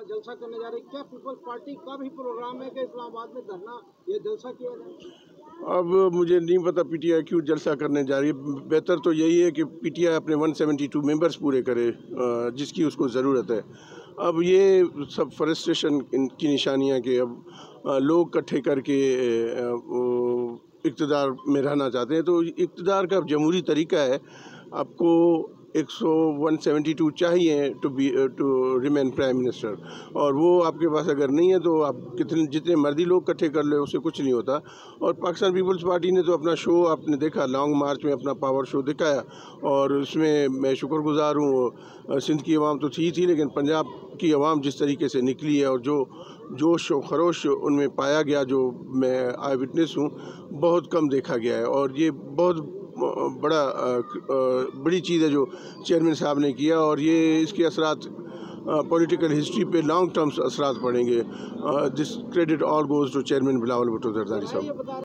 जलसा करने जा रही है, क्या पीपल्स पार्टी का भी प्रोग्राम है कि इस्लामाबाद में धरना ये जलसा किया जाए? अब मुझे नहीं पता पीटीआई क्यों जलसा करने जा रही है। बेहतर तो यही है कि पीटीआई अपने 172 मेंबर्स पूरे करे जिसकी उसको ज़रूरत है। अब ये सब फ्रस्ट्रेशन की निशानियाँ कि अब लोग इकट्ठे करके इक़्तिदार में रहना चाहते हैं। तो इक़्तिदार का जमहूरी तरीका है, आपको 172 चाहिए टू रिमेन प्राइम मिनिस्टर, और वो आपके पास अगर नहीं है तो आप जितने मर्जी लोग इकट्ठे कर ले उससे कुछ नहीं होता। और पाकिस्तान पीपल्स पार्टी ने तो अपना शो आपने देखा, लॉन्ग मार्च में अपना पावर शो दिखाया, और उसमें मैं शुक्रगुजार हूँ। सिंध की आवाम तो थी लेकिन पंजाब की आवाम जिस तरीके से निकली है और जो जोश और खरोश उनमें पाया गया, जो मैं आई विटनेस हूँ, बहुत कम देखा गया है। और ये बहुत बड़ी चीज़ है जो चेयरमैन साहब ने किया, और ये इसके असरात पॉलिटिकल हिस्ट्री पे लॉन्ग टर्म्स असरात पड़ेंगे। This credit all goes to chairman Bilawal Bhutto Zardari साहब।